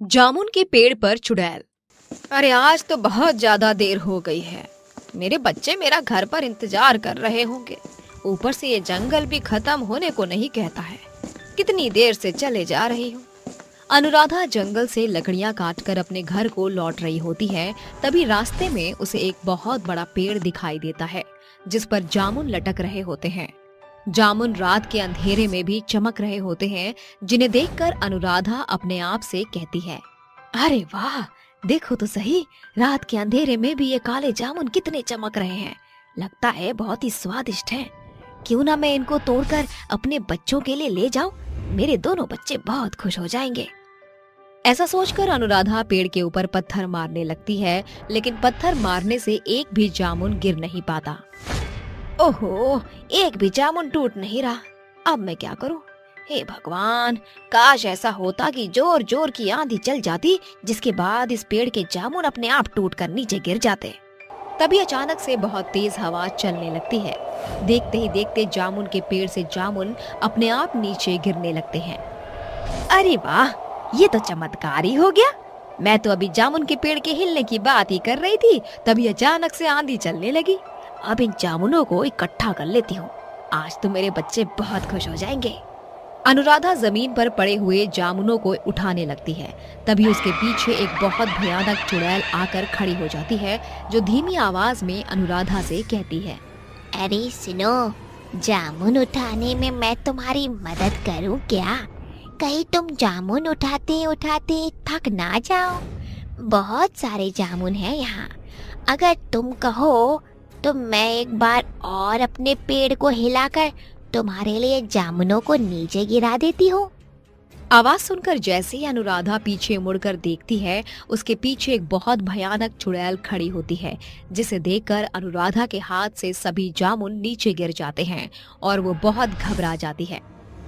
जामुन के पेड़ पर चुड़ैल। अरे आज तो बहुत ज्यादा देर हो गई है। मेरे बच्चे मेरा घर पर इंतजार कर रहे होंगे। ऊपर से ये जंगल भी खत्म होने को नहीं कहता है। कितनी देर से चले जा रही हूँ। अनुराधा जंगल से लकड़ियां काटकर अपने घर को लौट रही होती है। तभी रास्ते में उसे एक बहुत बड़ा पेड़ दिखाई देता है जिस पर जामुन लटक रहे होते हैं। जामुन रात के अंधेरे में भी चमक रहे होते हैं, जिन्हें देखकर अनुराधा अपने आप से कहती है, अरे वाह, देखो तो सही, रात के अंधेरे में भी ये काले जामुन कितने चमक रहे हैं। लगता है बहुत ही स्वादिष्ट हैं। क्यों ना मैं इनको तोड़कर अपने बच्चों के लिए ले जाऊं? मेरे दोनों बच्चे बहुत खुश हो जाएंगे। ऐसा सोचकर अनुराधा पेड़ के ऊपर पत्थर मारने लगती है, लेकिन पत्थर मारने से एक भी जामुन गिर नहीं पाता। ओहो, एक भी जामुन टूट नहीं रहा। अब मैं क्या करूं? हे भगवान, काश ऐसा होता कि जोर जोर की आंधी चल जाती, जिसके बाद इस पेड़ के जामुन अपने आप टूटकर नीचे गिर जाते। तभी अचानक से बहुत तेज हवा चलने लगती है। देखते ही देखते जामुन के पेड़ से जामुन अपने आप नीचे गिरने लगते हैं। अरे वाह, ये तो चमत्कार ही हो गया। मैं तो अभी जामुन के पेड़ के हिलने की बात ही कर रही थी, तभी अचानक से आंधी चलने लगी। अब इन जामुनों को इकट्ठा कर लेती हूँ। आज तो मेरे बच्चे बहुत खुश हो जाएंगे। अनुराधा जमीन पर पड़े हुए जामुनों को उठाने लगती है। तभी उसके पीछे एक बहुत भयानक चुड़ैल आकर खड़ी हो जाती है, जो धीमी आवाज में अनुराधा से कहती है, अरे सुनो, जामुन उठाने में मैं तुम्हारी मदद करूं क्या? कहीं तुम जामुन उठाते उठाते थक ना जाओ। बहुत सारे जामुन हैं यहाँ। अगर तुम कहो तो मैं एक बार और अपने पेड़ को हिलाकर तुम्हारे लिए जामुनों को नीचे गिरा देती हूँ। आवाज सुनकर जैसे ही अनुराधा पीछे मुड़कर देखती है, उसके पीछे एक बहुत भयानक चुड़ैल खड़ी होती है, जिसे देखकर अनुराधा के हाथ से सभी जामुन नीचे गिर जाते हैं और वो बहुत घबरा जाती है।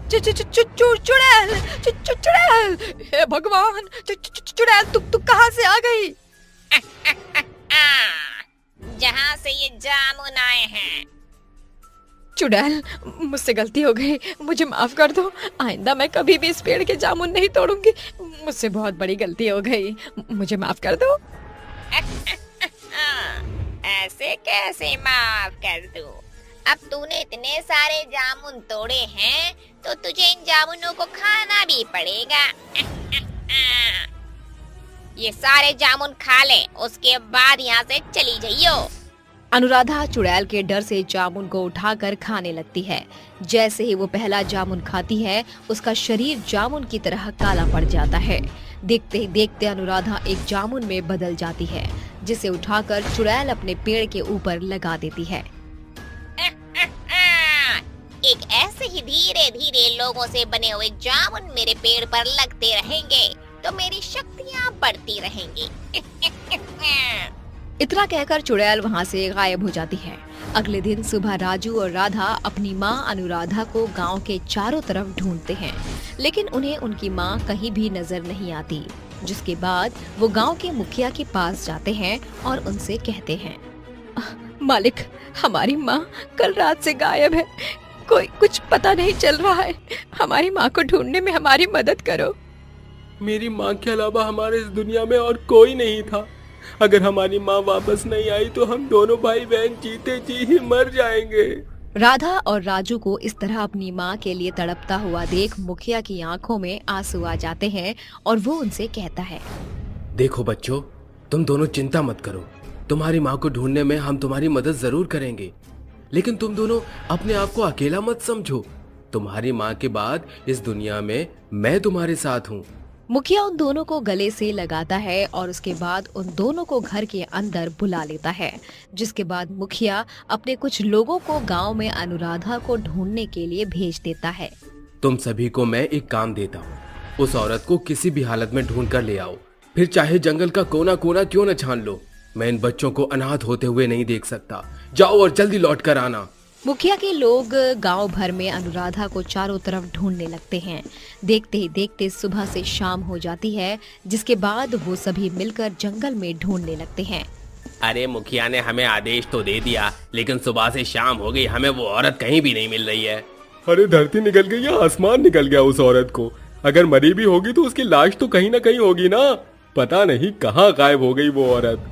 चुड़ैल, चुड़ैल, हे भगवान, चुड़ैल तू कहाँ से आ गई? जहाँ से ये जामुन आए हैं। चुड़ैल, मुझसे गलती हो गई, मुझे माफ कर दो। आइंदा मैं कभी भी इस पेड़ के जामुन नहीं तोड़ूंगी। मुझसे बहुत बड़ी गलती हो गई, मुझे माफ कर दो। ऐसे कैसे माफ कर दूं? अब तूने इतने सारे जामुन तोड़े हैं तो तुझे इन जामुनों को खाना भी पड़ेगा। ये सारे जामुन खा ले, उसके बाद यहाँ से चली जाइयो। अनुराधा चुड़ैल के डर से जामुन को उठाकर खाने लगती है। जैसे ही वो पहला जामुन खाती है, उसका शरीर जामुन की तरह काला पड़ जाता है। देखते ही देखते अनुराधा एक जामुन में बदल जाती है, जिसे उठाकर चुड़ैल अपने पेड़ के ऊपर लगा देती है। एक ऐसे ही धीरे धीरे लोगों से बने हुए जामुन मेरे पेड़ पर लगते रहेंगे तो मेरी शक्तियाँ बढ़ती रहेंगी। इतना कहकर चुड़ैल वहाँ से गायब हो जाती है। अगले दिन सुबह राजू और राधा अपनी माँ अनुराधा को गांव के चारों तरफ ढूंढते हैं, लेकिन उन्हें उनकी माँ कहीं भी नजर नहीं आती। जिसके बाद वो गांव के मुखिया के पास जाते हैं और उनसे कहते हैं, मालिक, हमारी माँ कल रात से गायब है। कोई कुछ पता नहीं चल रहा है। हमारी माँ को ढूंढने में हमारी मदद करो। मेरी माँ के अलावा हमारे इस दुनिया में और कोई नहीं था। अगर हमारी माँ वापस नहीं आई तो हम दोनों भाई बहन जीते जी ही मर जाएंगे। राधा और राजू को इस तरह अपनी माँ के लिए तड़पता हुआ देख मुखिया की आंखों में आंसू आ जाते हैं और वो उनसे कहता है, देखो बच्चों, तुम दोनों चिंता मत करो। तुम्हारी माँ को ढूंढने में हम तुम्हारी मदद जरूर करेंगे, लेकिन तुम दोनों अपने आप को अकेला मत समझो। तुम्हारी माँ के बाद इस दुनिया में मैं तुम्हारे साथ हूँ। मुखिया उन दोनों को गले से लगाता है और उसके बाद उन दोनों को घर के अंदर बुला लेता है। जिसके बाद मुखिया अपने कुछ लोगों को गांव में अनुराधा को ढूंढने के लिए भेज देता है। तुम सभी को मैं एक काम देता हूँ, उस औरत को किसी भी हालत में ढूंढ कर ले आओ, फिर चाहे जंगल का कोना कोना क्यों न छान लो। मैं इन बच्चों को अनाथ होते हुए नहीं देख सकता। जाओ और जल्दी लौट कर आना। मुखिया के लोग गांव भर में अनुराधा को चारों तरफ ढूंढने लगते हैं। देखते ही देखते सुबह से शाम हो जाती है, जिसके बाद वो सभी मिलकर जंगल में ढूंढने लगते हैं। अरे मुखिया ने हमें आदेश तो दे दिया, लेकिन सुबह से शाम हो गई, हमें वो औरत कहीं भी नहीं मिल रही है। अरे धरती निकल गई या आसमान निकल गया उस औरत को? अगर मरी भी होगी तो उसकी लाश तो कहीं ना कहीं होगी ना। पता नहीं कहाँ गायब हो गई वो औरत।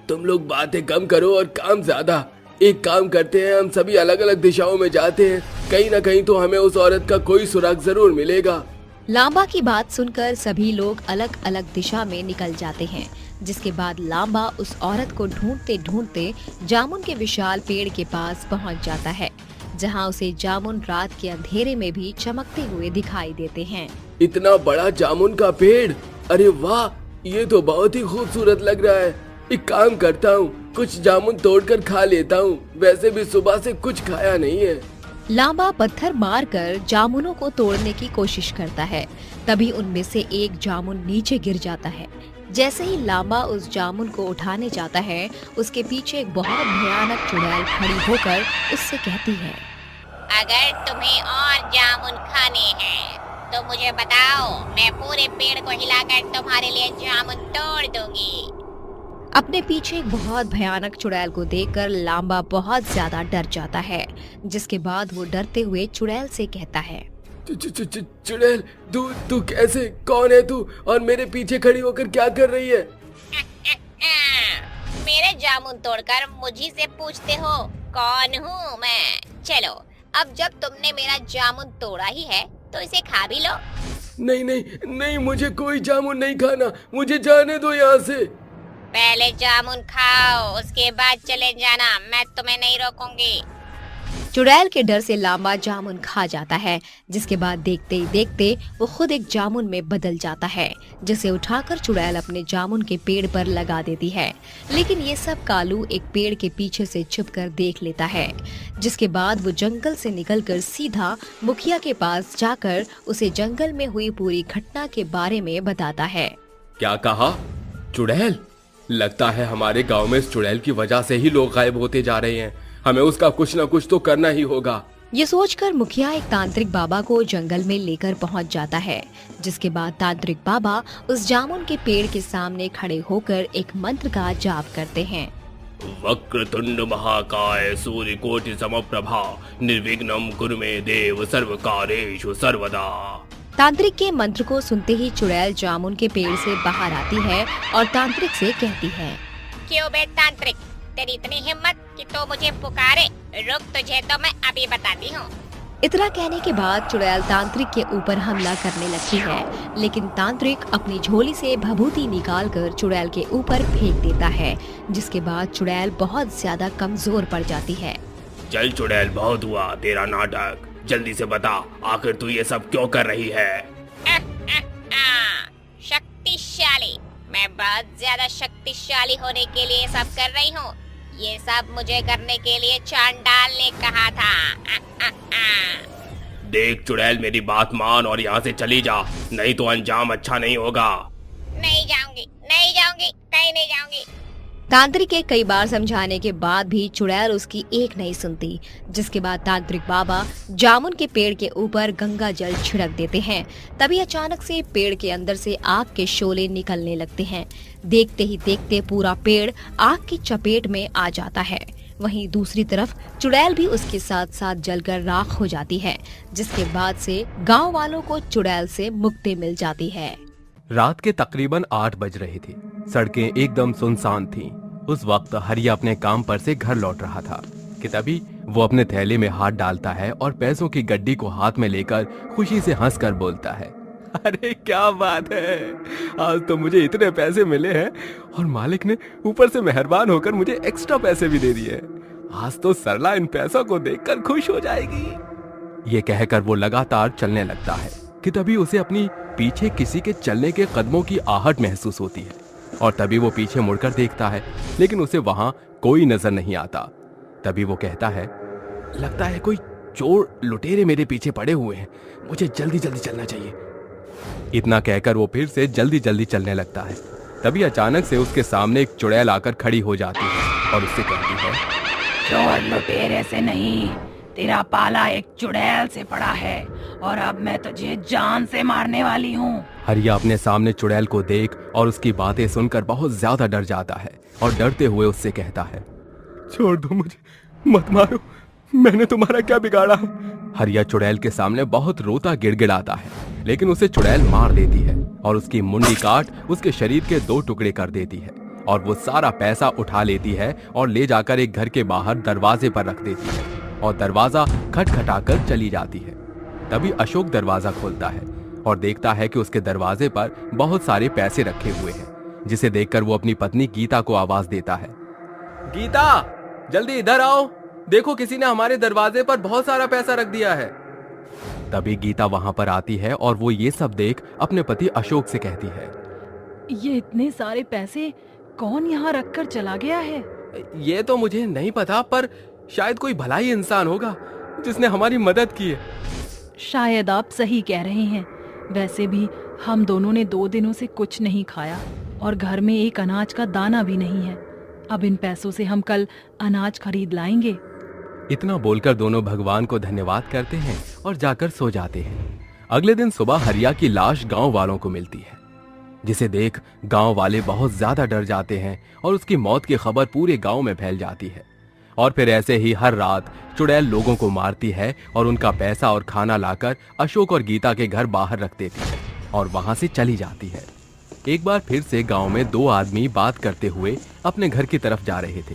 तुम लोग बातें कम करो और काम ज्यादा। एक काम करते हैं, हम सभी अलग अलग दिशाओं में जाते हैं, कहीं ना कहीं तो हमें उस औरत का कोई सुराग जरूर मिलेगा। लांबा की बात सुनकर सभी लोग अलग अलग दिशा में निकल जाते हैं, जिसके बाद लांबा उस औरत को ढूंढते ढूंढते जामुन के विशाल पेड़ के पास पहुंच जाता है, जहां उसे जामुन रात के अंधेरे में भी चमकते हुए दिखाई देते हैं। इतना बड़ा जामुन का पेड़, अरे वाह, ये तो बहुत ही खूबसूरत लग रहा है। एक काम करता हूँ, कुछ जामुन तोड़कर खा लेता हूँ, वैसे भी सुबह से कुछ खाया नहीं है। लांबा पत्थर मारकर जामुनों को तोड़ने की कोशिश करता है। तभी उनमें से एक जामुन नीचे गिर जाता है। जैसे ही लांबा उस जामुन को उठाने जाता है, उसके पीछे एक बहुत भयानक चुड़ैल खड़ी होकर उससे कहती है, अगर तुम्हें और जामुन खाने हैं तो मुझे बताओ, मैं पूरे पेड़ को हिलाकर तुम्हारे लिए जामुन तोड़ दूंगी। अपने पीछे एक बहुत भयानक चुड़ैल को देखकर लांबा बहुत ज्यादा डर जाता है, जिसके बाद वो डरते हुए चुड़ैल से कहता है, चुड़ैल, तू कैसे, कौन है तू और मेरे पीछे खड़ी होकर क्या कर रही है? मेरे जामुन तोड़कर मुझी से पूछते हो कौन हूँ मैं? चलो, अब जब तुमने मेरा जामुन तोड़ा ही है तो इसे खा भी लो। नहीं नहीं नहीं, मुझे कोई जामुन नहीं खाना, मुझे जाने दो यहाँ से। पहले जामुन खाओ, उसके बाद चले जाना, मैं तुम्हें नहीं रोकूंगी। चुड़ैल के डर से लांबा जामुन खा जाता है, जिसके बाद देखते ही देखते वो खुद एक जामुन में बदल जाता है, जिसे उठाकर चुड़ैल अपने जामुन के पेड़ पर लगा देती है। लेकिन ये सब कालू एक पेड़ के पीछे से छुपकर देख लेता है, जिसके बाद वो जंगल से निकलकर सीधा मुखिया के पास जाकर उसे जंगल में हुई पूरी घटना के बारे में बताता है। क्या कहा? चुड़ैल? लगता है हमारे गांव में इस चुड़ैल की वजह से ही लोग गायब होते जा रहे हैं। हमें उसका कुछ न कुछ तो करना ही होगा। ये सोचकर मुखिया एक तांत्रिक बाबा को जंगल में लेकर पहुंच जाता है, जिसके बाद तांत्रिक बाबा उस जामुन के पेड़ के सामने खड़े होकर एक मंत्र का जाप करते हैं। वक्रतुंड महाकाय सूर्यकोटि समप्रभा निर्विघ्नं कुरु मे देव सर्वकार्येषु सर्वदा। तांत्रिक के मंत्र को सुनते ही चुड़ैल जामुन के पेड़ से बाहर आती है और तांत्रिक से कहती है, क्यों बे तांत्रिक, तेरी इतनी हिम्मत कि तो मुझे पुकारे? रुक, तुझे तो मैं अभी बताती हूँ। इतना कहने के बाद चुड़ैल तांत्रिक के ऊपर हमला करने लगती है, लेकिन तांत्रिक अपनी झोली से भभूति निकालकर चुड़ैल के ऊपर फेंक देता है, जिसके बाद चुड़ैल बहुत ज्यादा कमजोर पड़ जाती है। चल चुड़ैल, बहुत हुआ तेरा नाटक, जल्दी से बता, आखिर तू ये सब क्यों कर रही है? शक्तिशाली, मैं बहुत ज्यादा शक्तिशाली होने के लिए सब कर रही हूँ। ये सब मुझे करने के लिए चांडाल ने कहा था। देख चुड़ैल, मेरी बात मान और यहाँ से चली जा, नहीं तो अंजाम अच्छा नहीं होगा। नहीं जाऊंगी, नहीं जाऊंगी, कहीं नहीं जाऊंगी। तांत्रिक के कई बार समझाने के बाद भी चुड़ैल उसकी एक नहीं सुनती, जिसके बाद तांत्रिक बाबा जामुन के पेड़ के ऊपर गंगा जल छिड़क देते हैं। तभी अचानक से पेड़ के अंदर से आग के शोले निकलने लगते हैं। देखते ही देखते पूरा पेड़ आग की चपेट में आ जाता है। वहीं दूसरी तरफ चुड़ैल भी उसके साथ साथ जलकर राख हो जाती है, जिसके बाद से गाँव वालों को चुड़ैल से मुक्ति मिल जाती है। रात के तकरीबन 8 बज रहे थे। सड़कें एकदम सुनसान थीं। उस वक्त हरिया अपने काम पर से घर लौट रहा था कि तभी वो अपने थैले में हाथ डालता है और पैसों की गड्डी को हाथ में लेकर खुशी से हंसकर बोलता है, अरे क्या बात है, आज तो मुझे इतने पैसे मिले हैं और मालिक ने ऊपर से मेहरबान होकर मुझे एक्स्ट्रा पैसे भी दे दिए। आज तो सरला इन पैसों को देखकर खुश हो जाएगी। ये कहकर वो लगातार चलने लगता है कि तभी उसे अपनी पीछे किसी के चलने के कदमों की आहट महसूस होती है और तभी वो पीछे मुड़कर देखता है, लेकिन उसे वहां कोई नजर नहीं आता। तभी वो कहता है, लगता है कोई चोर लुटेरे मेरे पीछे पड़े हुए हैं, मुझे जल्दी जल्दी चलना चाहिए। इतना कहकर वो फिर से जल्दी जल्दी चलने लगता है। तभी अचानक से उसके सामने एक चुड़ैल आकर खड़ी हो जाती है और उससे कहती है, चोर लुटेरे से नहीं, तेरा पाला एक चुड़ैल से पड़ा है और अब मैं तुझे जान से मारने वाली हूँ। हरिया अपने सामने चुड़ैल को देख और उसकी बातें सुनकर बहुत ज्यादा डर जाता है और डरते हुए उससे कहता है, छोड़ दो मुझे, मत मारो, मैंने तुम्हारा क्या बिगाड़ा? हरिया चुड़ैल के सामने बहुत रोता गिड़गिड़ाता है, लेकिन उसे चुड़ैल मार देती है और उसकी मुंडी काट उसके शरीर के 2 टुकड़े कर देती है और वो सारा पैसा उठा लेती है और ले जाकर एक घर के बाहर दरवाजे पर रख देती है और दरवाजा खटखटाकर चली जाती है। तभी अशोक दरवाजा खोलता है और देखता है कि उसके दरवाजे पर बहुत सारे पैसे रखे हुए हैं, जिसे देखकर वो अपनी पत्नी गीता को आवाज देता है। गीता, जल्दी इधर आओ, देखो किसी ने हमारे दरवाजे पर बहुत सारा पैसा रख दिया है। तभी गीता वहां पर आती है और वो ये सब देख अपने पति अशोक से कहती है, ये इतने सारे पैसे कौन यहाँ रख कर चला गया है? ये तो मुझे नहीं पता, पर शायद कोई भला ही इंसान होगा जिसने हमारी मदद की है। शायद आप सही कह रहे हैं। वैसे भी हम दोनों ने 2 दिनों से कुछ नहीं खाया और घर में एक अनाज का दाना भी नहीं है। अब इन पैसों से हम कल अनाज खरीद लाएंगे। इतना बोलकर दोनों भगवान को धन्यवाद करते हैं और जाकर सो जाते हैं। अगले दिन सुबह हरिया की लाश गांव वालों को मिलती है, जिसे देख गांव वाले बहुत ज्यादा डर जाते हैं और उसकी मौत की खबर पूरे गांव में फैल जाती है। और फिर ऐसे ही हर रात चुड़ैल लोगों को मारती है और उनका पैसा और खाना लाकर अशोक और गीता के घर बाहर रख देती है और वहां से चली जाती है। एक बार फिर से गांव में 2 आदमी बात करते हुए अपने घर की तरफ जा रहे थे।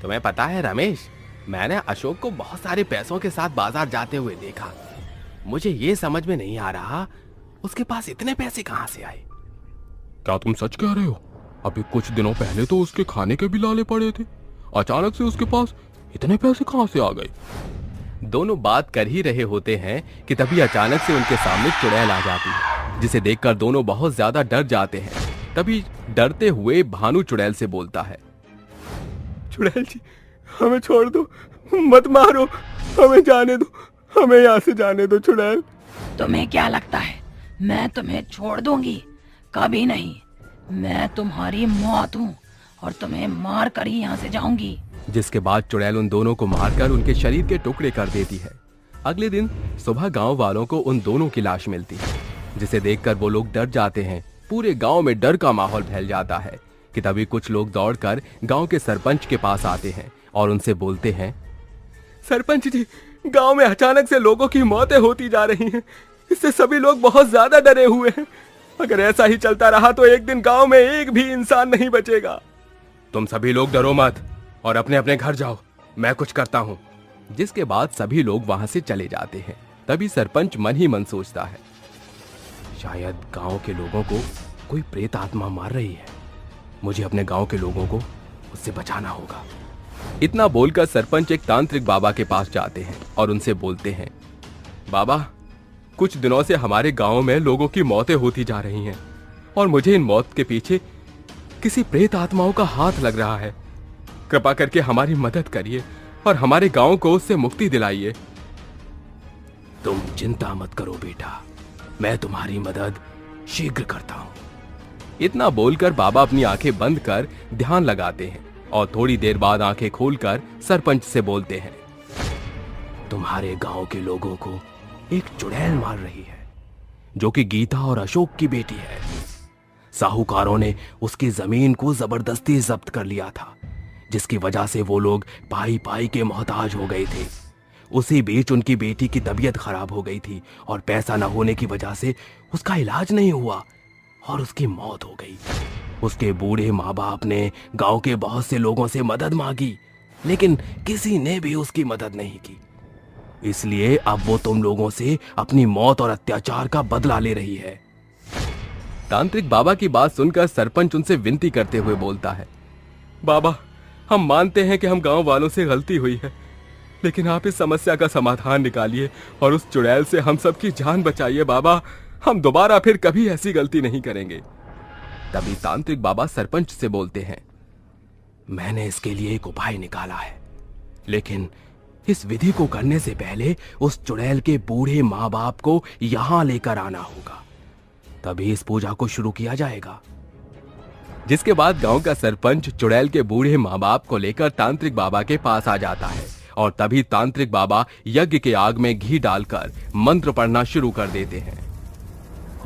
तुम्हें पता है रमेश, मैंने अशोक को बहुत सारे पैसों के साथ बाजार जाते हुए देखा। मुझे ये समझ में नहीं आ रहा उसके पास इतने पैसे कहां से आए। क्या तुम सच कह रहे हो? अभी कुछ दिनों पहले तो उसके खाने के भी लाले पड़े थे, अचानक से उसके पास इतने पैसे कहां से आ गए? दोनों बात कर ही रहे होते हैं कि तभी अचानक से उनके सामने चुड़ैल आ जाती है, जिसे देखकर दोनों बहुत ज्यादा डर जाते हैं। तभी डरते हुए भानु चुड़ैल से बोलता है, चुड़ैल जी, हमें छोड़ दो, मत मारो, हमें जाने दो, हमें यहाँ से जाने दो चुड़ैल। तुम्हें क्या लगता है मैं तुम्हें छोड़ दूंगी? कभी नहीं। मैं तुम्हारी मौत हूँ और तुम्हें मार कर ही यहाँ से जाऊंगी। जिसके बाद चुड़ैल उन दोनों को मारकर उनके शरीर के टुकड़े कर देती है। अगले दिन सुबह गांव वालों को उन दोनों की लाश मिलती है, जिसे देखकर वो लोग डर जाते हैं। पूरे गांव में डर का माहौल फैल जाता है कि तभी कुछ लोग दौड़कर गांव के सरपंच के पास आते हैं और उनसे बोलते हैं, सरपंच जी, गांव में अचानक से लोगों की मौतें होती जा रही हैं। इससे सभी लोग बहुत ज्यादा डरे हुए हैं। अगर ऐसा ही चलता रहा तो एक दिन गांव में एक भी इंसान नहीं बचेगा। तुम सभी लोग डरो मत और अपने अपने घर जाओ, मैं कुछ करता हूँ। जिसके बाद सभी लोग वहां से चले जाते हैं। तभी सरपंच मन ही मन सोचता है, शायद गांव के लोगों को कोई प्रेत आत्मा मार रही है। मुझे अपने गांव के लोगों को उससे बचाना होगा। इतना बोलकर सरपंच एक तांत्रिक बाबा के पास जाते हैं और उनसे बोलते हैं, बाबा, कुछ दिनों से हमारे गांव में लोगों की मौतें होती जा रही हैं और मुझे इन मौत के पीछे किसी प्रेत आत्माओं का हाथ लग रहा है। कृपा करके हमारी मदद करिए और हमारे गांव को उससे मुक्ति दिलाइए। तुम चिंता मत करो बेटा, मैं तुम्हारी मदद शीघ्र करता हूँ। इतना बोलकर बाबा अपनी आंखें बंद कर ध्यान लगाते हैं और थोड़ी देर बाद आंखें खोलकर सरपंच से बोलते हैं, तुम्हारे गांव के लोगों को एक चुड़ैल मार रही है, जो कि गीता और अशोक की बेटी है। साहूकारों ने उसकी जमीन को जबरदस्ती जब्त कर लिया था, जिसकी वजह से वो लोग पाई पाई के मोहताज हो गए थे। उसी बीच उनकी बेटी की तबीयत खराब हो गई थी और पैसा न होने की वजह से उसका इलाज नहीं हुआ और उसकी मौत हो गई। उसके बूढ़े माँ बाप ने गांव के बहुत से लोगों से मदद मांगी, लेकिन किसी ने भी उसकी मदद नहीं की। इसलिए अब वो तुम लोगों से अपनी मौत और अत्याचार का बदला ले रही है। तांत्रिक बाबा की बात सुनकर सरपंच उनसे विनती करते हुए बोलता है, बाबा, हम मानते हैं कि हम गांव वालों से गलती हुई है, लेकिन आप इस समस्या का समाधान निकालिए और उस चुड़ैल से हम सबकी जान बचाइए। बाबा, हम दोबारा फिर कभी ऐसी गलती नहीं करेंगे। तभी तांत्रिक बाबा सरपंच से बोलते हैं, मैंने इसके लिए एक उपाय निकाला है, लेकिन इस विधि को करने से पहले उस चुड़ैल के बूढ़े माँ बाप को यहां लेकर आना होगा, तभी इस पूजा को शुरू किया जाएगा। जिसके बाद गांव का सरपंच चुड़ैल के बूढ़े माँ बाप को लेकर तांत्रिक बाबा के पास आ जाता है और तभी तांत्रिक बाबा यज्ञ के आग में घी डालकर मंत्र पढ़ना शुरू कर देते हैं।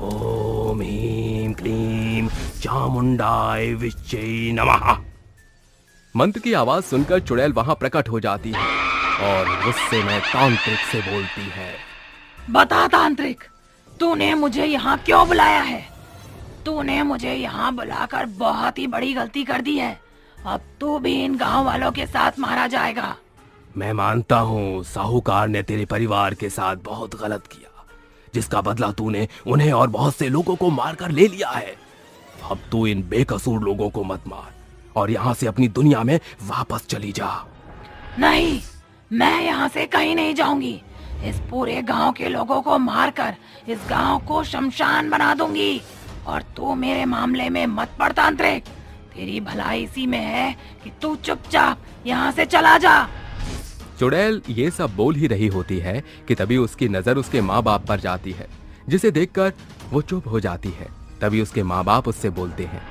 ओम ह्रीं क्लीं चामुंडाय विच्चे नमः। मंत्र की आवाज सुनकर चुड़ैल वहां प्रकट हो जाती है और गुस्से में तांत्रिक से बोलती है, बता तांत्रिक, तूने मुझे यहाँ क्यों बुलाया है? तूने मुझे यहाँ बुलाकर बहुत ही बड़ी गलती कर दी है। अब तू भी इन गांव वालों के साथ मारा जाएगा। मैं मानता हूँ साहूकार ने तेरे परिवार के साथ बहुत गलत किया, जिसका बदला तूने उन्हें और बहुत से लोगों को मारकर ले लिया है। अब तू इन बेकसूर लोगों को मत मार और यहाँ से अपनी दुनिया में वापस चली जा। नहीं, मैं यहाँ से कहीं नहीं जाऊंगी। इस पूरे गांव के लोगों को मारकर इस गांव को शमशान बना दूंगी। और तू मेरे मामले में मत पड़ तांत्रिक। तेरी भलाई इसी में है कि तू चुपचाप यहाँ से चला जा। चुड़ैल ये सब बोल ही रही होती है कि तभी उसकी नजर उसके माँ बाप पर जाती है, जिसे देखकर वो चुप हो जाती है। तभी उसके माँ बाप उससे बोलते हैं,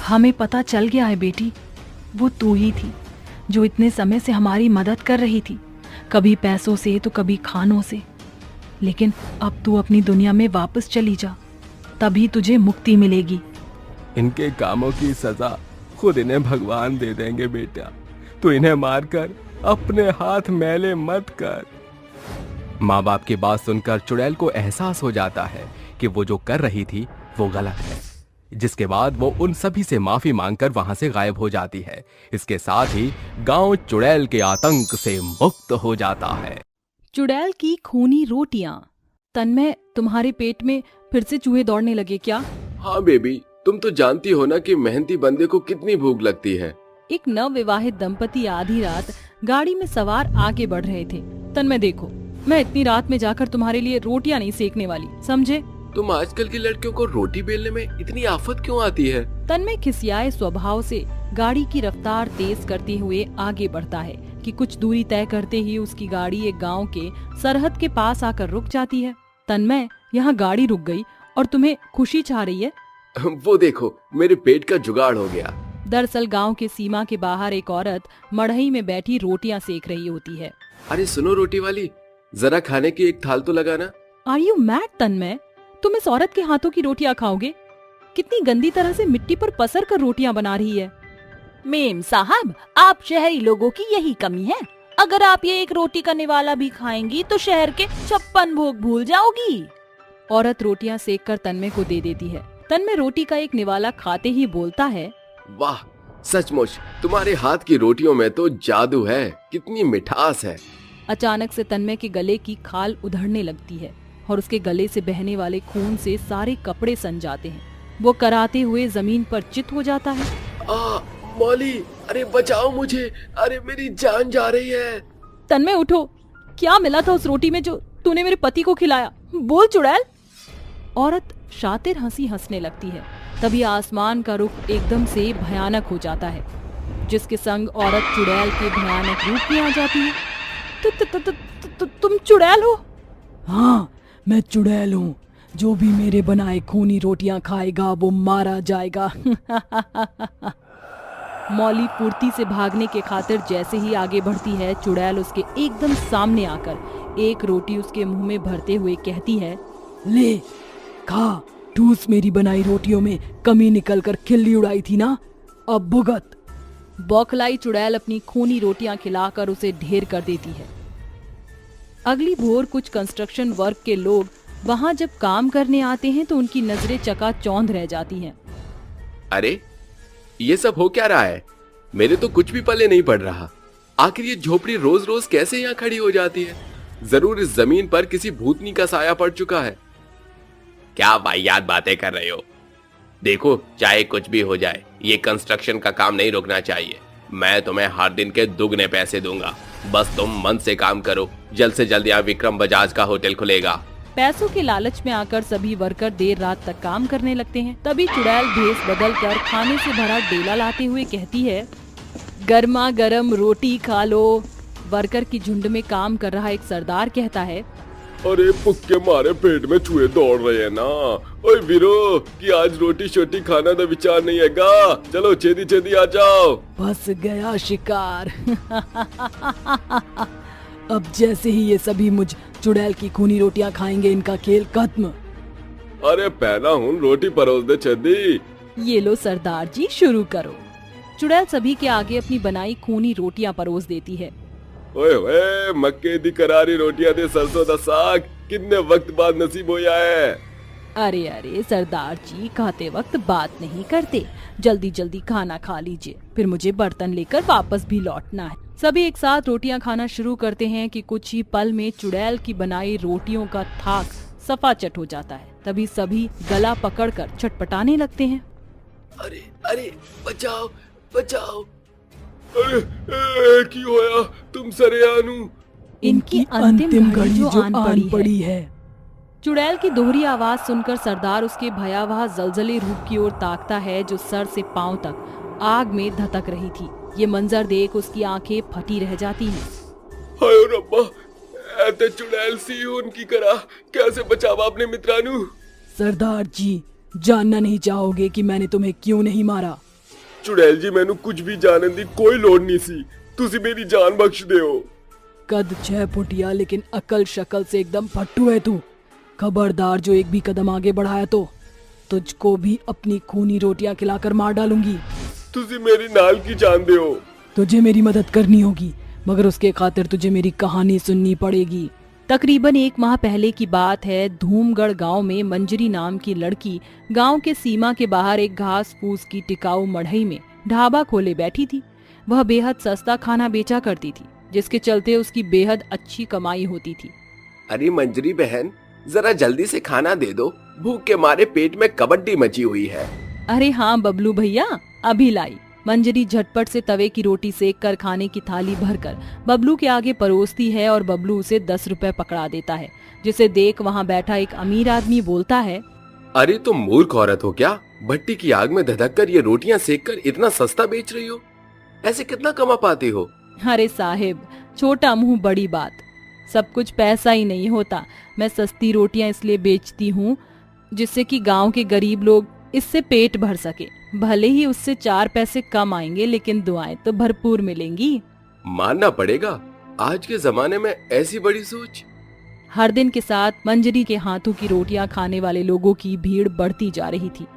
हमें पता चल गया है बेटी, वो तू ही थी जो इतने समय से हमारी मदद कर रही थी, कभी पैसों से तो कभी खानों से। लेकिन अब तू अपनी दुनिया में वापस चली जा, तभी तुझे मुक्ति मिलेगी। इनके कामों की सजा खुद इन्हें भगवान दे देंगे बेटा, तो इन्हें मारकर अपने हाथ मैले मत कर। माँ बाप की बात सुनकर चुड़ैल को एहसास हो जाता है कि वो जो कर रही थी वो गलत है, जिसके बाद वो उन सभी से माफी मांगकर वहां से गायब हो जाती है। इसके साथ ही गांव चुड़ैल के आतंक से मुक्त हो जाता है। चुड़ैल की खूनी रोटियां। तन्मय, तुम्हारे पेट में फिर से चूहे दौड़ने लगे क्या? हाँ बेबी, तुम तो जानती हो ना कि मेहनती बंदे को कितनी भूख लगती है। एक नवविवाहित दंपति आधी रात गाड़ी में सवार आगे बढ़ रहे थे। तन्मय देखो, मैं इतनी रात में जाकर तुम्हारे लिए रोटियां नहीं सेकने वाली, समझे? तुम आजकल की लड़कियों को रोटी बेलने में इतनी आफत क्यों आती है? तन्मय खिसियाए स्वभाव से गाड़ी की रफ्तार तेज करते हुए आगे बढ़ता है कि कुछ दूरी तय करते ही उसकी गाड़ी एक गांव के सरहद के पास आकर रुक जाती है। तन्मय, यहाँ गाड़ी रुक गई और तुम्हें खुशी छा रही है? वो देखो, मेरे पेट का जुगाड़ हो गया। दरअसल गांव के सीमा के बाहर एक औरत मड़ई में बैठी रोटियां सेक रही होती है। अरे सुनो रोटी वाली, जरा खाने की एक थाल तो लगाना। आर यू मैड तन्मय? तुम इस औरत के हाथों की रोटियां खाओगे? कितनी गंदी तरह से मिट्टी पर पसर कर रोटियां बना रही है। मेम साहब, आप शहरी लोगों की यही कमी है। अगर आप ये एक रोटी का निवाला भी खाएंगी तो शहर के 56 भोग भूल जाओगी। औरत रोटियां सेक कर तन्मय को दे देती है। तन्मय रोटी का एक निवाला खाते ही बोलता है, वाह, सचमुच तुम्हारे हाथ की रोटियों में तो जादू है, कितनी मिठास है। अचानक से तन्मय के गले की खाल उधड़ने लगती है और उसके गले से बहने वाले खून से सारे कपड़े सन जाते हैं। वो कराते हुए जमीन पर चित हो जाता है। मौली, अरे बचाओ मुझे, अरे मेरी जान जा रही है। तन्मय उठो, क्या मिला था उस रोटी में जो तूने मेरे पति को खिलाया? बोल चुड़ैल। औरत शातिर हंसी हंसने लगती है। तभी आसमान का रुख एकदम से भयानक हो जाता है, जिसके संग औरत चुड़ैल के भयानक रूप में आ जाती है। तुम चुड़ैल हो? हाँ, मैं चुड़ैल हूँ। जो भी मेरे बनाए खूनी रोटियां खाएगा वो मारा जाएगा। मौली पूर्ति से भागने के खातिर जैसे ही आगे बढ़ती है, चुड़ैल उसके एकदम सामने आकर एक रोटी उसके मुंह में भरते हुए कहती है, ले खा, ठूस मेरी बनाई रोटियों में कमी निकलकर खिल्ली उड़ाई थी ना, अब भुगत। बौखलाई चुड़ैल अपनी खूनी रोटियां खिलाकर उसे ढेर कर देती है। अगली भोर कुछ कंस्ट्रक्शन वर्क के लोग वहां जब काम करने आते हैं तो उनकी नजरें चकाचौंध रह जाती हैं। अरे ये सब हो क्या रहा है? मेरे तो कुछ भी पल्ले नहीं पड़ रहा। आखिर ये झोपड़ी रोज रोज कैसे यहाँ खड़ी हो जाती है? जरूर इस जमीन पर किसी भूतनी का साया पड़ चुका है। क्या वाहियात बातें कर रहे हो? देखो, चाहे कुछ भी हो जाए, ये कंस्ट्रक्शन का काम नहीं रुकना चाहिए। मैं तुम्हें हर दिन के दुगने पैसे दूंगा, बस तुम मन से काम करो। जल्द से जल्द यहाँ विक्रम बजाज का होटल खुलेगा। पैसों के लालच में आकर सभी वर्कर देर रात तक काम करने लगते हैं। तभी चुड़ैल भेष बदल कर खाने से भरा डेला लाते हुए कहती है, गर्मा गर्म रोटी खा लो। वर्कर की झुंड में काम कर रहा एक सरदार कहता है, अरे पुक्के मारे पेट में चूहे दौड़ रहे हैं ना। ओए वीरो, कि आज रोटी शोटी खाना तो विचार नहीं हैगा। चलो छेदी छेदी आ जाओ। फंस गया शिकार। अब जैसे ही ये सभी मुझ चुड़ैल की खूनी रोटियां खाएंगे, इनका खेल खत्म। अरे पहला हूँ, रोटी परोस दे छेदी। ये लो सरदार जी, शुरू करो। चुड़ैल सभी के आगे अपनी बनाई खूनी रोटियां परोस देती है। ओए ओए, मक्के दी करारी रोटियां दे सरसों दा साग, कितने वक्त बाद नसीब होया है। अरे अरे सरदार जी, खाते वक्त बात नहीं करते। जल्दी जल्दी खाना खा लीजिए, फिर मुझे बर्तन लेकर वापस भी लौटना है। सभी एक साथ रोटियां खाना शुरू करते हैं कि कुछ ही पल में चुड़ैल की बनाई रोटियों का थाक सफाचट हो जाता है। तभी सभी गला पकड़कर छटपटाने लगते हैं। अरे अरे बचाओ बचाओ। अरे की होया तुम सरेआनू। इनकी अंतिम घड़ी जो आन पड़ी है। चुड़ैल की दोहरी आवाज सुनकर सरदार उसके भयावह जलजले रूप की ओर ताकता है, जो सर से पांव तक आग में धधक रही थी। ये मंजर देख उसकी आंखें फटी रह जाती हैं। हाय रब्बा, ऐते चुड़ैल सी उनकी करा कैसे बचावा अपने मित्रानू। सरदार जी, जानना नहीं चाहोगे कि मैंने तुम्हें क्यों नहीं मारा? चुड़ैल जी, मैनू कुछ भी जानन दी कोई लोड़ नहीं सी, तुसी मेरी जान बख्श दियो। कद 6 फुटिया लेकिन अकल शक्ल से एकदम फट्टू है तू। खबरदार, जो एक भी कदम आगे बढ़ाया तो तुझको भी अपनी खूनी रोटियां खिलाकर मार डालूंगी। तुसी मेरी नाल की जान दियो। तुझे मेरी मदद करनी होगी, मगर उसके खातिर तुझे मेरी कहानी सुननी पड़ेगी। तकरीबन 1 माह पहले की बात है। धूमगढ़ गांव में मंजरी नाम की लड़की गांव के सीमा के बाहर एक घास फूस की टिकाऊ मढ़ई में ढाबा खोले बैठी थी। वह बेहद सस्ता खाना बेचा करती थी, जिसके चलते उसकी बेहद अच्छी कमाई होती थी। अरे मंजरी बहन, जरा जल्दी से खाना दे दो, भूख के मारे पेट में कबड्डी मची हुई है। अरे हाँ बबलू भैया, अभी लाई। मंजरी झटपट से तवे की रोटी सेक कर खाने की थाली भरकर बबलू के आगे परोसती है और बबलू उसे 10 रुपए पकड़ा देता है, जिसे देख वहाँ बैठा एक अमीर आदमी बोलता है, अरे तुम मूर्ख औरत हो क्या? भट्टी की आग में धधक कर ये रोटियां सेक कर इतना सस्ता बेच रही हो? ऐसे कितना कमा पाते हो? अरे साहिब, छोटा मुंह बड़ी बात, सब कुछ पैसा ही नहीं होता। मैं सस्ती रोटियां इसलिए बेचती हूँ जिससे कि गांव के गरीब लोग इससे पेट भर सके। भले ही उससे 4 पैसे कम आएंगे, लेकिन दुआएं तो भरपूर मिलेंगी। मानना पड़ेगा, आज के जमाने में ऐसी बड़ी सोच। हर दिन के साथ मंजरी के हाथों की रोटियां खाने वाले लोगों की भीड़ बढ़ती जा रही थी,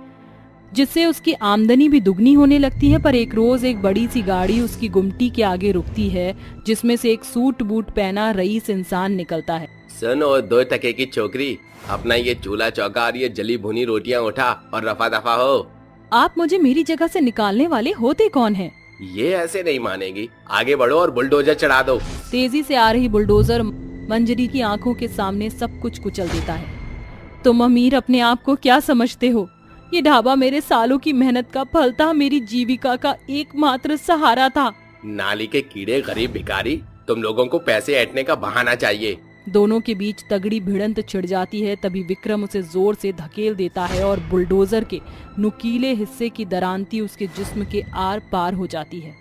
जिससे उसकी आमदनी भी दुगनी होने लगती है। पर एक रोज एक बड़ी सी गाड़ी उसकी गुमटी के आगे रुकती है, जिसमें से एक सूट बूट पहना रईस इंसान निकलता है। सुनो 2 टके की छोकरी, अपना ये चूल्हा चौका और ये जली भुनी रोटियां उठा और रफा दफा हो। आप मुझे मेरी जगह से निकालने वाले होते कौन हैं? ये ऐसे नहीं मानेगी, आगे बढ़ो और बुलडोजर चढ़ा दो। तेजी से आ रही बुलडोजर मंजरी की आंखों के सामने सब कुछ कुचल देता है। तुम अमीर अपने आप को क्या समझते हो? ये ढाबा मेरे सालों की मेहनत का फल था, मेरी जीविका का एकमात्र सहारा था। नाली के कीड़े, गरीब भिखारी, तुम लोगों को पैसे ऐंठने का बहाना चाहिए। दोनों के बीच तगड़ी भिड़ंत छिड़ जाती है। तभी विक्रम उसे जोर से धकेल देता है और बुलडोजर के नुकीले हिस्से की दरांती उसके जिस्म के आर पार हो जाती है।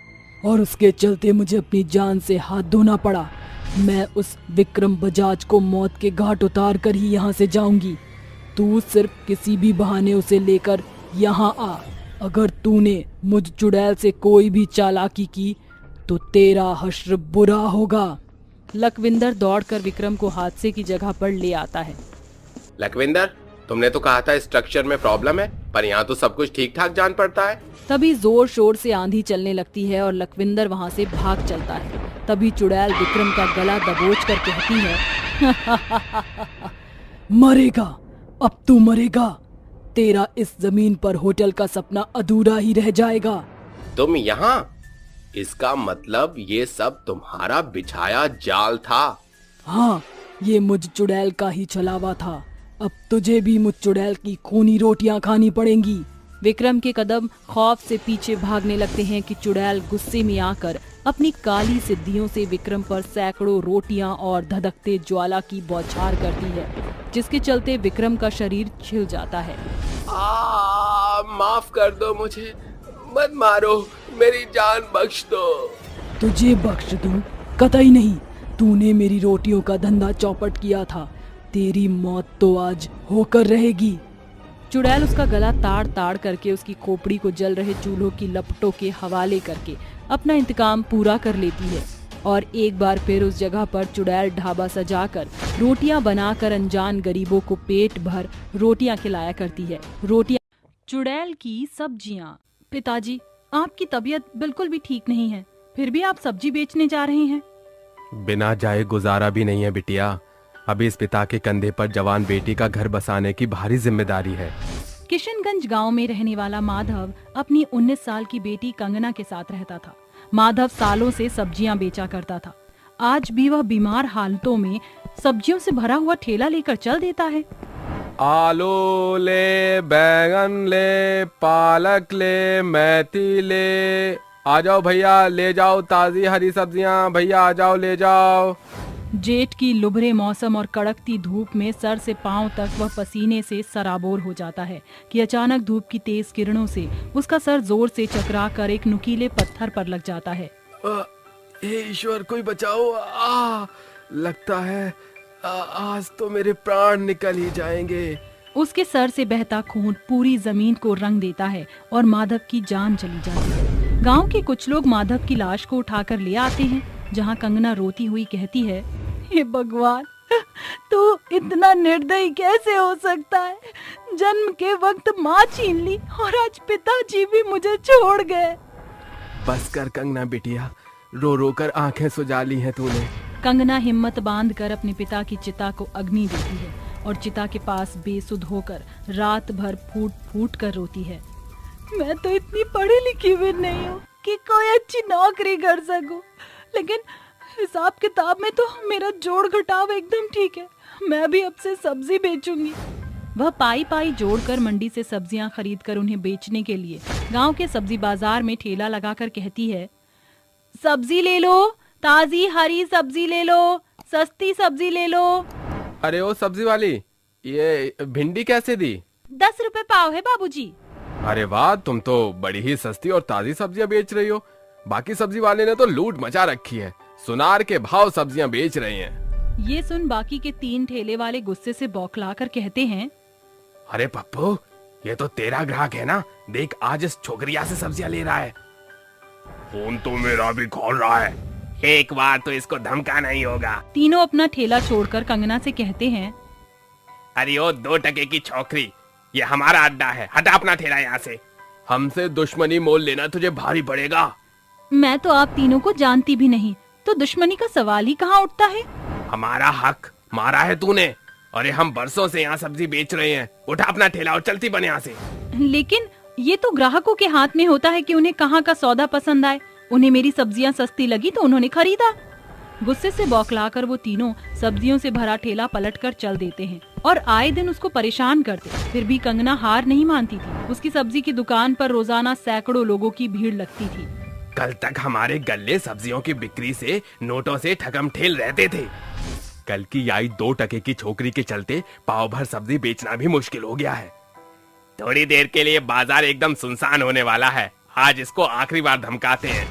और उसके चलते मुझे अपनी जान से हाथ धोना पड़ा। मैं उस विक्रम बजाज को मौत के घाट उतार कर ही यहाँ से जाऊंगी। तू सिर्फ किसी भी बहाने उसे लेकर यहाँ आ। अगर तूने मुझ चुड़ैल से कोई भी चालाकी की तो तेरा हश्र बुरा होगा। लखविंदर दौड़कर विक्रम को हादसे की जगह पर ले आता है। लखविंदर, तुमने तो कहा था स्ट्रक्चर में प्रॉब्लम है, पर यहाँ तो सब कुछ ठीक ठाक जान पड़ता है। तभी जोर शोर से आंधी चलने लगती है और लखविंदर वहाँ से भाग चलता है। तभी चुड़ैल विक्रम का गला दबोच कर कहती है, मरेगा, अब तू मरेगा। तेरा इस जमीन पर होटल का सपना अधूरा ही रह जाएगा। तुम यहाँ? इसका मतलब ये सब तुम्हारा बिछाया जाल था? हाँ, ये मुझ चुड़ैल का ही छलावा था। अब तुझे भी मुझ चुड़ैल की खूनी रोटियां खानी पड़ेंगी। विक्रम के कदम खौफ से पीछे भागने लगते हैं कि चुड़ैल गुस्से में आकर अपनी काली सिद्धियों से विक्रम पर सैकड़ों रोटियां और धधकते ज्वाला की बौछार करती है, जिसके चलते विक्रम का शरीर छिल जाता है। माफ कर दो मुझे, मत मारो, मेरी जान बख्श दो। तुझे बख्श दूं? कतई नहीं। तूने मेरी रोटियों का धंधा चौपट किया था, तेरी मौत तो आज होकर रहेगी। चुड़ैल उसका गला ताड़ ताड़ करके उसकी खोपड़ी को जल रहे चूल्हों की लपटों के हवाले करके अपना इंतकाम पूरा कर लेती है और एक बार फिर उस जगह पर चुड़ैल ढाबा सजाकर रोटियां बनाकर अनजान गरीबों को पेट भर रोटियां खिलाया करती है। रोटियां। चुड़ैल की सब्जियां। पिताजी, आपकी तबीयत बिल्कुल भी ठीक नहीं है, फिर भी आप सब्जी बेचने जा रहे हैं? बिना जाए गुजारा भी नहीं है बिटिया। अभी इस पिता के कंधे पर जवान बेटी का घर बसाने की भारी जिम्मेदारी है। किशनगंज गांव में रहने वाला माधव अपनी 19 साल की बेटी कंगना के साथ रहता था। माधव सालों से सब्जियां बेचा करता था। आज भी वह बीमार हालतों में सब्जियों से भरा हुआ ठेला लेकर चल देता है। आलू ले, बैंगन ले, पालक ले, मेथी ले, आ जाओ भैया, ले जाओ ताजी हरी सब्जियां, भैया आ जाओ ले जाओ। जेठ की लुभरे मौसम और कड़कती धूप में सर से पांव तक वह पसीने से सराबोर हो जाता है कि अचानक धूप की तेज किरणों से उसका सर जोर से चकरा कर एक नुकीले पत्थर पर लग जाता है। हे ईश्वर, कोई बचाओ! लगता है आज तो मेरे प्राण निकल ही जाएंगे। उसके सर से बहता खून पूरी जमीन को रंग देता है और माधव की जान चली जाती है। गांव के कुछ लोग माधव की लाश को उठाकर ले आते हैं, जहां कंगना रोती हुई कहती है, हे भगवान, तू इतना निर्दयी कैसे हो सकता है? जन्म के वक्त माँ छीन ली और आज पिताजी भी मुझे छोड़ गए। बस कर कंगना बिटिया, रो रो कर आंखें सुजा ली हैं तूने। कंगना हिम्मत बांधकर अपने पिता की चिता को अग्नि देती है और चिता के पास बेसुध होकर रात भर फूट फूट कर रोती है। मैं तो इतनी पढ़ी लिखी भी नहीं हूँ कि कोई अच्छी नौकरी कर सकूं, लेकिन हिसाब किताब में तो मेरा जोड़ घटाव एकदम ठीक है। मैं भी अब से सब्जी बेचूंगी। वह पाई पाई जोड़कर मंडी से सब्जियां खरीदकर उन्हें बेचने के लिए गांव के सब्जी बाजार में ठेला लगाकर कहती है, सब्जी ले लो, ताजी हरी सब्जी ले लो, सस्ती सब्जी ले लो। अरे ओ सब्जी वाली, ये भिंडी कैसे दी? 10 रुपए पाव है बाबूजी। अरे वाह, तुम तो बड़ी ही सस्ती और ताजी सब्जियां बेच रही हो। बाकी सब्जी वाले ने तो लूट मचा रखी है, सुनार के भाव सब्जियां बेच रहे हैं। ये सुन बाकी के 3 ठेले वाले गुस्से से बौखलाकर कहते हैं, अरे पप्पू, ये तो तेरा ग्राहक है ना? देख, आज इस छोकरिया से सब्जियां ले रहा है। फोन तो मेरा भी खोल रहा है, एक बार तो इसको धमकाना ही होगा। तीनों अपना ठेला छोड़कर कंगना से कहते हैं, अरे ओ 2 टके की छोकरी, ये हमारा अड्डा है, हटा अपना ठेला यहाँ से। हमसे दुश्मनी मोल लेना तुझे भारी पड़ेगा। मैं तो आप तीनों को जानती भी नहीं, तो दुश्मनी का सवाल ही कहाँ उठता है। हमारा हक मारा है तूने। अरे हम बरसों से यहाँ सब्जी बेच रहे हैं, उठा अपना ठेला और चलती बन यहाँ से। लेकिन ये तो ग्राहकों के हाथ में होता है कि उन्हें कहाँ का सौदा पसंद आए। उन्हें मेरी सब्जियां सस्ती लगी तो उन्होंने खरीदा। गुस्से से बौखलाकर वो तीनों सब्जियों से भरा ठेला पलटकर चल देते हैं और आए दिन उसको परेशान करते। फिर भी कंगना हार नहीं मानती थी। उसकी सब्जी की दुकान पर रोजाना सैकड़ों लोगों की भीड़ लगती थी। कल तक हमारे गल्ले सब्जियों की बिक्री से नोटों से ठगम ठेल रहते थे। कल की आई 2 टके की छोकरी के चलते पाव भर सब्जी बेचना भी मुश्किल हो गया है। थोड़ी देर के लिए बाजार एकदम सुनसान होने वाला है, आज इसको आखिरी बार धमकाते हैं।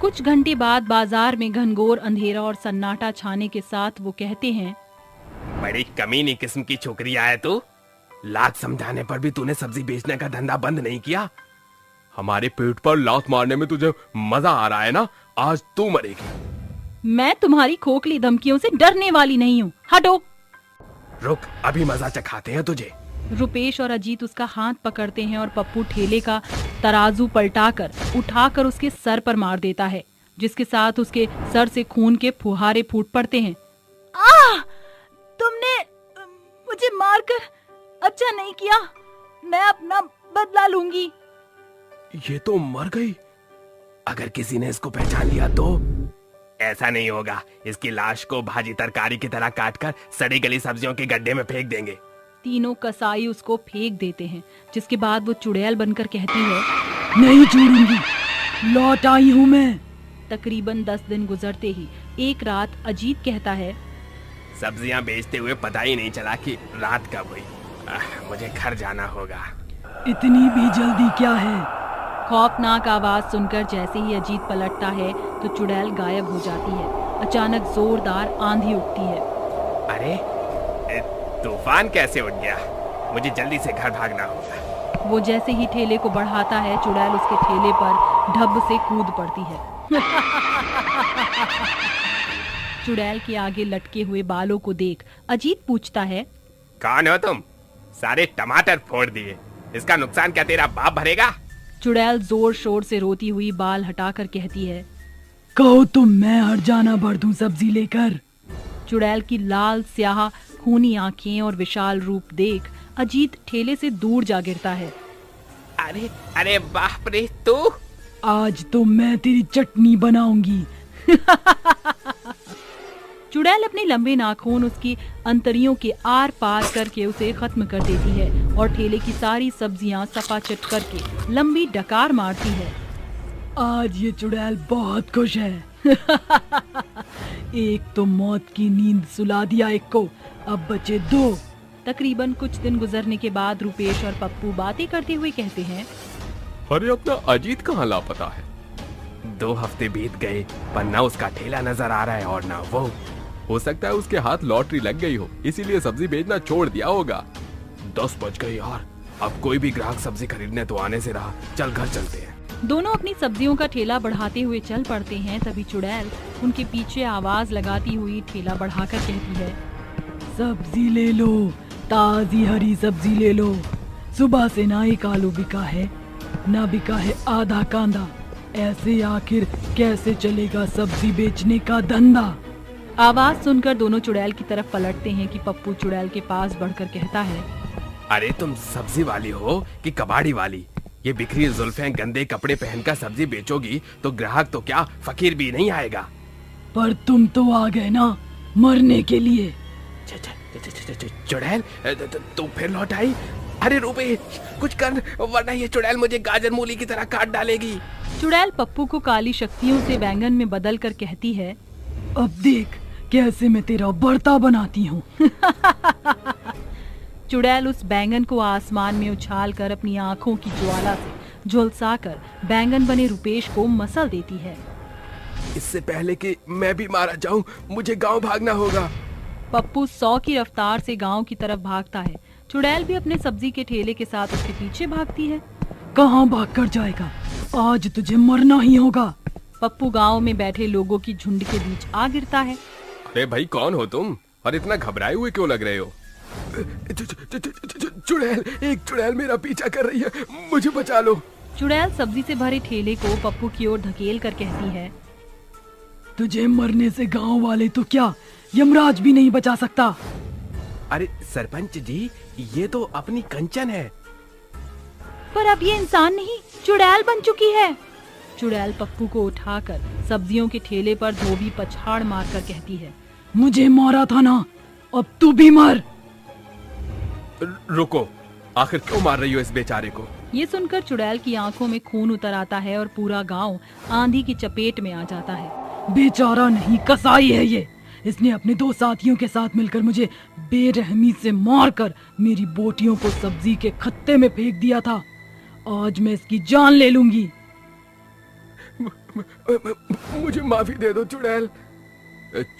कुछ घंटे बाद बाजार में घनघोर अंधेरा और सन्नाटा छाने के साथ वो कहते हैं, बड़ी कमीनी किस्म की छोकरियां है तू। लात समझाने पर भी तूने सब्जी बेचने का धंधा बंद नहीं किया। हमारे पेट पर लात मारने में तुझे मजा आ रहा है ना? आज तू मरेगी। मैं तुम्हारी खोखली धमकियों से डरने वाली नहीं हूँ, हटो। रुक, अभी मजा चखाते हैं तुझे। रुपेश और अजीत उसका हाथ पकड़ते हैं और पप्पू ठेले का तराजू पलटाकर उठाकर उसके सर पर मार देता है, जिसके साथ उसके सर से खून के फुहारे फूट पड़ते हैं। तुमने मुझे मारकर अच्छा नहीं किया, मैं अपना बदला लूंगी। ये तो मर गई। अगर किसी ने इसको पहचान लिया तो? ऐसा नहीं होगा, इसकी लाश को भाजी तरकारी की तरह काटकर सड़ी गली सब्जियों के गड्ढे में फेंक देंगे। तीनों कसाई उसको फेंक देते हैं, जिसके बाद वो चुड़ैल बनकर कहती है, नहीं छोड़ूंगी, लौट आई हूँ मैं। तकरीबन 10 दिन गुजरते ही एक रात अजीत कहता है, सब्जियां बेचते हुए पता ही नहीं चला कि रात कब हुई। मुझे घर जाना होगा। इतनी भी जल्दी क्या है? खौफनाक आवाज सुनकर जैसे ही अजीत पलटता है तो चुड़ैल गायब हो जाती है। अचानक जोरदार आंधी उठती है। अरे तूफान कैसे उठ गया? मुझे जल्दी से घर भागना होगा। वो जैसे ही ठेले को बढ़ाता है, चुड़ैल उसके ठेले पर ढब से कूद पड़ती है। चुड़ैल के आगे लटके हुए बालों को देख अजीत पूछता है, कौन हो तुम? सारे टमाटर फोड़ दिए, इसका नुकसान क्या तेरा बाप भरेगा? चुड़ैल जोर शोर से रोती हुई बाल हटाकर कहती है, कहो तुम, मैं हट जाना भर दूं सब्जी लेकर। चुड़ैल की लाल स्याह खूनी आंखें और विशाल रूप देख अजीत ठेले से दूर जा गिरता है। अरे अरे बाप रे, तू! आज तो मैं तेरी चटनी बनाऊंगी। चुड़ैल अपने लंबे नाखून उसकी अंतड़ियों के आर पार करके उसे खत्म कर देती है और ठेले की सारी सब्जियां सपाचट करके लंबी डकार मारती है। आज ये चुड़ैल बहुत खुश है। एक तो मौत की नींद सुला दिया एक को, अब बचे 2। तकरीबन कुछ दिन गुजरने के बाद रुपेश और पप्पू बातें करते हुए कहते हैं, अरे अपना अजीत कहाँ लापता है? 2 हफ्ते बीत गए पर न उसका ठेला नजर आ रहा है और न वो। हो सकता है उसके हाथ लॉटरी लग गई हो, इसीलिए सब्जी बेचना छोड़ दिया होगा। 10 बज गए यार, अब कोई भी ग्राहक सब्जी खरीदने तो आने से रहा। चल घर चलते हैं। दोनों अपनी सब्जियों का ठेला बढ़ाते हुए चल पड़ते हैं। तभी चुड़ैल उनके पीछे आवाज लगाती हुई ठेला बढ़ाकर कहती है, सब्जी ले लो, ताजी हरी सब्जी ले लो। सुबह से ना एक आलू बिका है, ना बिका है आधा कांदा। ऐसे आखिर कैसे चलेगा सब्जी बेचने का धंधा? आवाज सुनकर दोनों चुड़ैल की तरफ पलटते हैं कि पप्पू चुड़ैल के पास बढ़कर कहता है, अरे तुम सब्जी वाली हो कि कबाड़ी वाली? ये बिखरी जुल्फें गंदे कपड़े पहनकर सब्जी बेचोगी तो ग्राहक तो क्या फकीर भी नहीं आएगा। पर तुम तो आ गए ना मरने के लिए। चुड़ैल तू फिर लौट आई? अरे रुपेश कुछ कर, वरना ये चुड़ैल मुझे गाजर मूली की तरह काट डालेगी। चुड़ैल पप्पू को काली शक्तियों से बैंगन में बदल कर कहती है, अब देख कैसे मैं तेरा बर्ता बनाती हूँ। चुड़ैल उस बैंगन को आसमान में उछालकर अपनी आंखों की ज्वाला से झुलसाकर बैंगन बने रुपेश को मसल देती है। इससे पहले कि मैं भी मारा जाऊं, मुझे गांव भागना होगा। पप्पू 100 की रफ्तार से गांव की तरफ भागता है। चुड़ैल भी अपने सब्जी के ठेले के साथ उसके पीछे भागती है। कहाँ भाग कर जाएगा, आज तुझे मरना ही होगा। पप्पू गांव में बैठे लोगों की झुंड के बीच आ गिरता है। अरे भाई कौन हो तुम और इतना घबराए हुए क्यों लग रहे हो? चुड़ैल, एक चुड़ैल मेरा पीछा कर रही है, मुझे बचा लो। चुड़ैल सब्जी से भरे ठेले को पप्पू की ओर धकेल कर कहती है, तुझे मरने से गांव वाले तो क्या यमराज भी नहीं बचा सकता। अरे सरपंच जी, ये तो अपनी कंचन है। पर अब ये इंसान नहीं चुड़ैल बन चुकी है। चुड़ैल पप्पू को उठाकर सब्जियों के ठेले पर धोबी पछाड़ मारकर कहती है, मुझे मारा था ना, अब तू भी मर। रुको, आखिर क्यों मार रही हो इस बेचारे को? ये सुनकर चुड़ैल की आंखों में खून उतर आता है और पूरा गांव आंधी की चपेट में आ जाता है। बेचारा नहीं, कसाई है ये। इसने अपने 2 साथियों के साथ मिलकर मुझे बेरहमी से मारकर मेरी बोटियों को सब्जी के खत्ते में फेंक दिया था। आज मैं इसकी जान ले लूंगी। मुझे माफी दे दो चुड़ैल।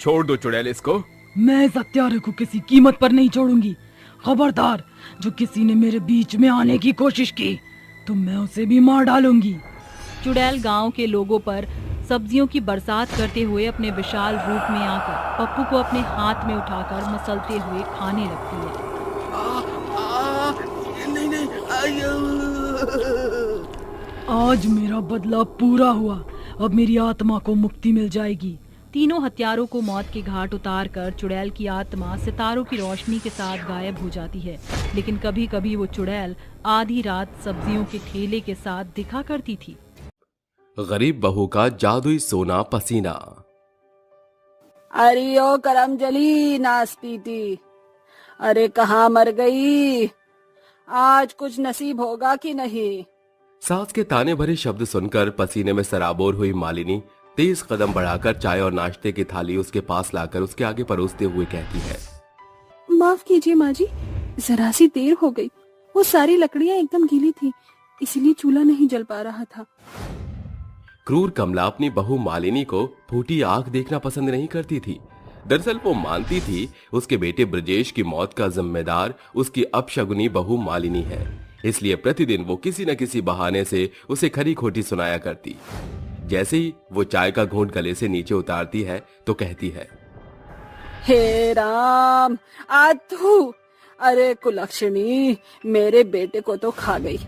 छोड़ दो चुड़ैल इसको। मैं इस हत्यारे को किसी कीमत पर नहीं छोड़ूंगी। खबरदार, जो किसी ने मेरे बीच में आने की कोशिश की तो मैं उसे भी मार डालूंगी। चुड़ैल गांव के लोगों पर सब्जियों की बरसात करते हुए अपने विशाल रूप में आकर पप्पू को अपने हाथ में उठाकर मसलते हुए खाने लगती है। आज मेरा बदला पूरा हुआ, अब मेरी आत्मा को मुक्ति मिल जाएगी। तीनों हत्यारों को मौत के घाट उतार कर चुड़ैल की आत्मा सितारों की रोशनी के साथ गायब हो जाती है। लेकिन कभी कभी वो चुड़ैल आधी रात सब्जियों के ठेले के साथ दिखा करती थी। गरीब बहू का जादुई सोना पसीना। अरे ओ करमजली नास पीती, अरे कहाँ मर गई? आज कुछ नसीब होगा कि नहीं? सास के ताने भरे शब्द सुनकर पसीने में सराबोर हुई मालिनी तेज कदम बढ़ाकर चाय और नाश्ते की थाली उसके पास लाकर उसके आगे परोसते हुए कहती है, माफ कीजिए माँ जी, जरा सी देर हो गई। वो सारी लकड़ियाँ एकदम गीली थी, इसलिए चूल्हा नहीं जल पा रहा था। क्रूर कमला अपनी बहू मालिनी को फूटी आंख देखना पसंद नहीं करती थी। दरअसल वो मानती थी उसके बेटे ब्रजेश की मौत का जिम्मेदार उसकी अपशगुनी बहू मालिनी है, इसलिए प्रतिदिन वो किसी न किसी बहाने से उसे खरी खोटी सुनाया करती। जैसे ही वो चाय का घूंट गले से नीचे उतारती है तो कहती है, हे राम, आज तू, अरे कुलक्षणी, मेरे बेटे को तो खा गई।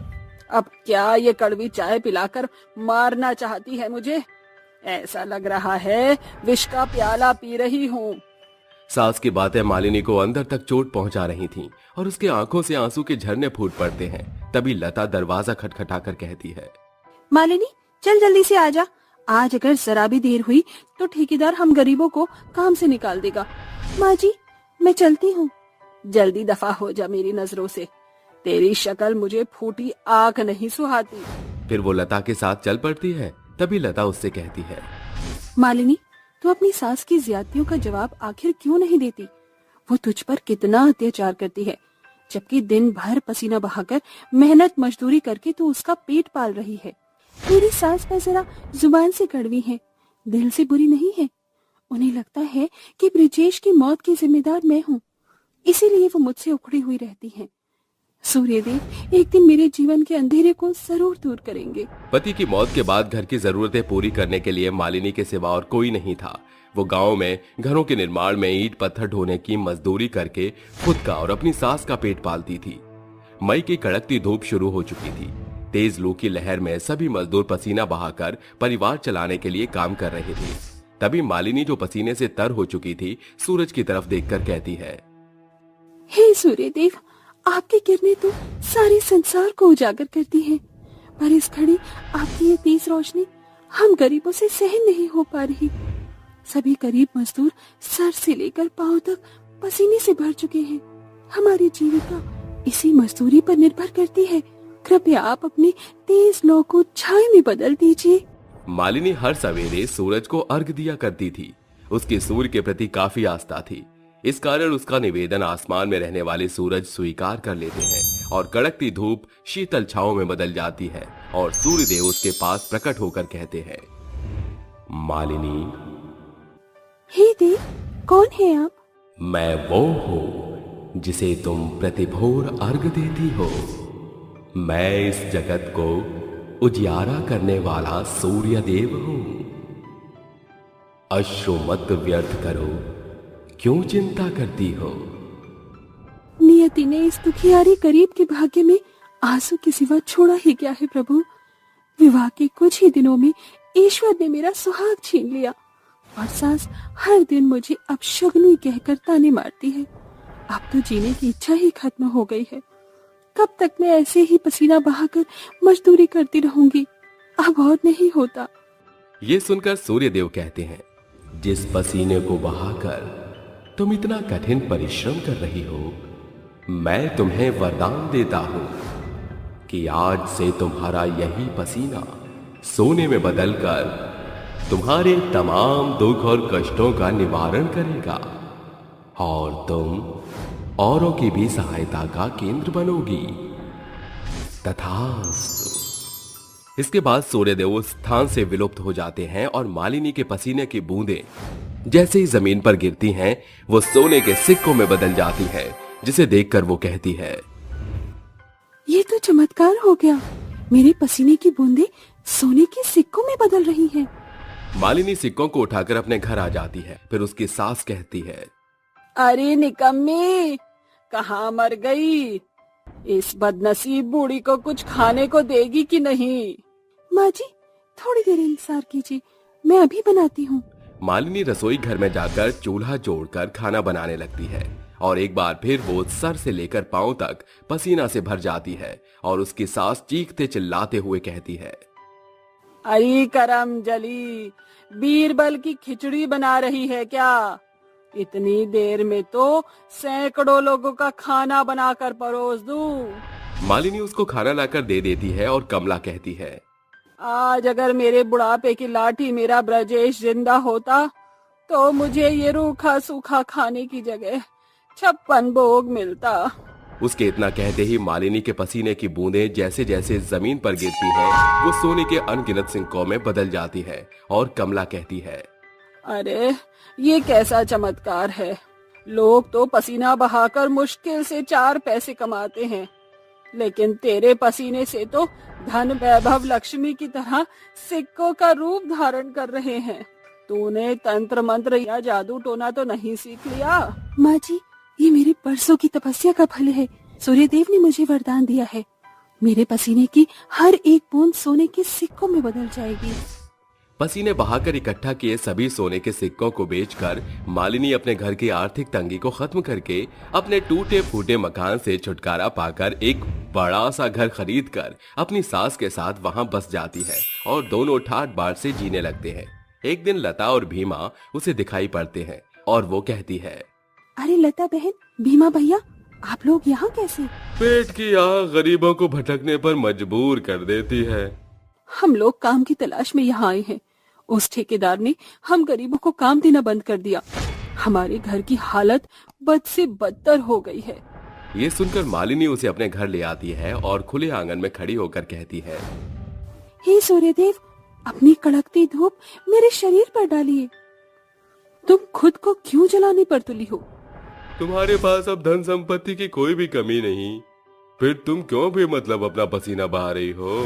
अब क्या ये कड़वी चाय पिलाकर मारना चाहती है मुझे? ऐसा लग रहा है विष का प्याला पी रही हूँ। सास की बातें मालिनी को अंदर तक चोट पहुंचा रही थीं और उसके आंखों से आंसू के झरने फूट पड़ते हैं। तभी लता दरवाजा खटखटाकर कहती है, मालिनी चल जल्दी से आजा। आज अगर जरा भी देर हुई तो ठेकेदार हम गरीबों को काम से निकाल देगा। माँ जी मैं चलती हूँ। जल्दी दफा हो जा मेरी नजरों से। तेरी शक्ल मुझे फूटी आंख नहीं सुहाती। फिर वो लता के साथ चल पड़ती है। तभी लता उससे कहती है, मालिनी तू अपनी सास की ज्यादतियों का जवाब आखिर क्यों नहीं देती? वो तुझ पर कितना अत्याचार करती है, जबकि दिन भर पसीना बहाकर मेहनत मजदूरी करके तू उसका पेट पाल रही है। तेरी सास पर जरा जुबान से कड़वी है, दिल से बुरी नहीं है। उन्हें लगता है कि ब्रिजेश की मौत की जिम्मेदार मैं हूँ, इसीलिए वो मुझसे उखड़ी हुई रहती हैं। सूर्यदेव एक दिन मेरे जीवन के अंधेरे को जरूर दूर करेंगे। पति की मौत के बाद घर की जरूरतें पूरी करने के लिए मालिनी के सिवा और कोई नहीं था। वो गांव में घरों के निर्माण में ईंट पत्थर ढोने की मजदूरी करके खुद का और अपनी सास का पेट पालती थी। मई की कड़कती धूप शुरू हो चुकी थी। तेज लू की लहर में सभी मजदूर पसीना बहाकर परिवार चलाने के लिए काम कर रहे थे। तभी मालिनी जो पसीने से तर हो चुकी थी, सूरज की तरफ देखकर कहती है, हे सूर्यदेव, आपकी किरणें तो सारे संसार को उजागर करती हैं, पर इस घड़ी आपकी ये तेज रोशनी हम गरीबों से सहन नहीं हो पा रही। सभी गरीब मजदूर सर से लेकर पांव तक पसीने से भर चुके हैं। हमारी जीविका इसी मजदूरी पर निर्भर करती है। कृपया आप अपने तेज लौ को छाए में बदल दीजिए। मालिनी हर सवेरे सूरज को अर्घ दिया करती थी। उसकी सूर्य के प्रति काफी आस्था थी। इस कारण उसका निवेदन आसमान में रहने वाले सूरज स्वीकार कर लेते हैं और कड़कती धूप शीतल छाओं में बदल जाती है और सूर्य देव उसके पास प्रकट होकर कहते हैं, मालिनी, हे देव, कौन है आप? मैं वो हूँ जिसे तुम प्रतिभोर अर्घ देती हो। मैं इस जगत को उजियारा करने वाला सूर्य देव हूँ। अश्रु मत व्यर्थ करो, क्यों चिंता करती हो? नियति ने इस दुखियारी गरीब के भाग्य में आंसू के सिवा छोड़ा ही क्या है प्रभु। विवाह के कुछ ही दिनों में ईश्वर ने मेरा सुहाग छीन लिया और सास हर दिन मुझे अपशगुनी कहकर ताने मारती है। अब तो जीने की इच्छा ही खत्म हो गई है। कब तक मैं ऐसे ही पसीना बहाकर मजदूरी करती रहूंगी? अब और नहीं होता। ये सुनकर सूर्यदेव कहते हैं, जिस पसीने को बहाकर तुम इतना कठिन परिश्रम कर रही हो, मैं तुम्हें वरदान देता हूं कि आज से तुम्हारा यही पसीना सोने में बदलकर तुम्हारे तमाम दुख और कष्टों का निवारण करेगा और तुम औरों की भी सहायता का केंद्र बनोगी। तथास्तु। इसके बाद सूर्यदेव उस स्थान से विलुप्त हो जाते हैं और मालिनी के पसीने की बूंदें जैसे ही जमीन पर गिरती हैं, वो सोने के सिक्कों में बदल जाती है, जिसे देखकर वो कहती है, ये तो चमत्कार हो गया। मेरे पसीने की बूंदें सोने के सिक्कों में बदल रही हैं। मालिनी सिक्कों को उठाकर अपने घर आ जाती है। फिर उसकी सास कहती है, अरे निकम्मी, कहाँ मर गई? इस बदनसीब बूढ़ी को कुछ खाने को देगी कि नहीं? माँ जी थोड़ी देर इंतजार कीजिए, मैं अभी बनाती हूँ। मालिनी रसोई घर में जाकर चूल्हा जोड़कर खाना बनाने लगती है और एक बार फिर वो सर से लेकर पांव तक पसीना से भर जाती है और उसकी सास चीखते चिल्लाते हुए कहती है, अरे करम जली, बीरबल की खिचड़ी बना रही है क्या? इतनी देर में तो सैकड़ों लोगों का खाना बनाकर परोस दूं। मालिनी उसको खाना लाकर दे देती है और कमला कहती है, आज अगर मेरे बुढ़ापे की लाठी मेरा ब्रजेश जिंदा होता तो मुझे ये रूखा सूखा खाने की जगह 56 भोग मिलता। उसके इतना कहते ही मालिनी के पसीने की बूंदें जैसे जैसे जमीन पर गिरती हैं, वो सोने के अनगिनत सिक्कों में बदल जाती है और कमला कहती है, अरे ये कैसा चमत्कार है। लोग तो पसीना बहाकर मुश्किल से 4 पैसे कमाते हैं, लेकिन तेरे पसीने से तो धन वैभव लक्ष्मी की तरह सिक्कों का रूप धारण कर रहे हैं। तूने तंत्र मंत्र या जादू टोना तो नहीं सीख लिया? माँ जी ये मेरे बरसों की तपस्या का फल है। सूर्यदेव ने मुझे वरदान दिया है, मेरे पसीने की हर एक बूंद सोने के सिक्कों में बदल जाएगी। पसीने बहाकर इकट्ठा किए सभी सोने के सिक्कों को बेचकर मालिनी अपने घर की आर्थिक तंगी को खत्म करके अपने टूटे फूटे मकान से छुटकारा पाकर एक बड़ा सा घर खरीदकर अपनी सास के साथ वहां बस जाती है और दोनों ठाट बाट से जीने लगते हैं। एक दिन लता और भीमा उसे दिखाई पड़ते हैं और वो कहती है, अरे लता बहन, भीमा भैया, आप लोग यहाँ कैसे? पेट की आग गरीबों को भटकने पर मजबूर कर देती है। हम लोग काम की तलाश में यहाँ आए हैं। उस ठेकेदार ने हम गरीबों को काम देना बंद कर दिया। हमारे घर की हालत बद से बदतर हो गई है। ये सुनकर मालिनी उसे अपने घर ले आती है और खुले आंगन में खड़ी होकर कहती है, हे सूर्यदेव, अपनी कड़कती धूप मेरे शरीर पर डालिए। तुम खुद को क्यों जलाने पर तुली हो? तुम्हारे पास अब धन संपत्ति की कोई भी कमी नहीं, फिर तुम क्यों भी मतलब अपना पसीना बहा रही हो?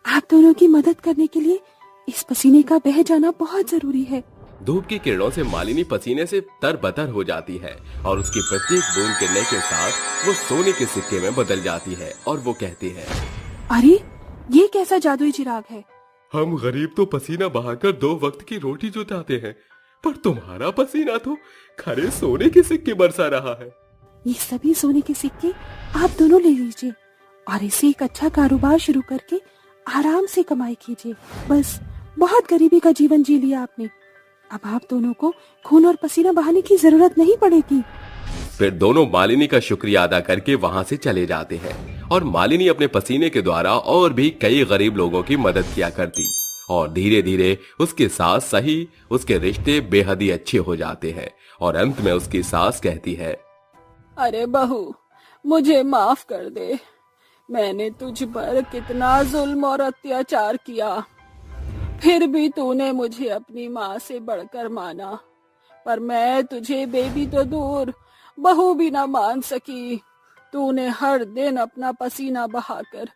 आप दोनों की मदद करने के लिए इस पसीने का बह जाना बहुत जरूरी है। धूप की किरणों से मालिनी पसीने से तरबतर हो जाती है और उसकी प्रत्येक बूंद गिरने के साथ वो सोने के सिक्के में बदल जाती है और वो कहती है, अरे ये कैसा जादुई चिराग है? हम गरीब तो पसीना बहाकर 2 वक्त की रोटी जुटाते हैं, पर तुम्हारा पसीना तो खरे सोने के सिक्के बरसा रहा है। ये सभी सोने के सिक्के आप दोनों ले लीजिए और इसे एक अच्छा कारोबार शुरू करके आराम से कमाई कीजिए। बस बहुत गरीबी का जीवन जी लिया आपने। अब आप दोनों को खून और पसीना बहाने की जरूरत नहीं पड़ेगी। फिर दोनों मालिनी का शुक्रिया अदा करके वहां से चले जाते हैं और मालिनी अपने पसीने के द्वारा और भी कई गरीब लोगों की मदद किया करती और धीरे धीरे उसके सास सही उसके रिश्ते बेहद ही अच्छे हो जाते हैं और अंत में उसकी सास कहती है, अरे बहू, मुझे माफ कर दे। मैंने तुझ पर कितना जुल्म और अत्याचार किया, फिर भी तूने मुझे अपनी माँ से बढ़कर माना। पर मैं तुझे बेबी तो दूर, बहू भी ना मान सकी। तूने हर दिन अपना पसीना बहाकर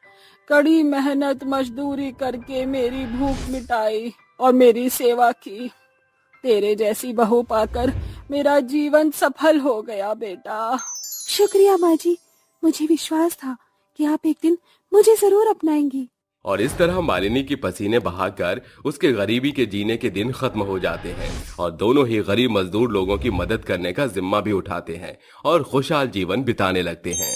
कड़ी मेहनत मजदूरी करके मेरी भूख मिटाई और मेरी सेवा की। तेरे जैसी बहू पाकर मेरा जीवन सफल हो गया बेटा। शुक्रिया माँ जी, मुझे विश्वास था कि आप एक दिन मुझे जरूर अपनाएंगी। और इस तरह मालिनी की पसीने बहाकर उसके गरीबी के जीने के दिन खत्म हो जाते हैं और दोनों ही गरीब मजदूर लोगों की मदद करने का जिम्मा भी उठाते हैं और खुशहाल जीवन बिताने लगते हैं।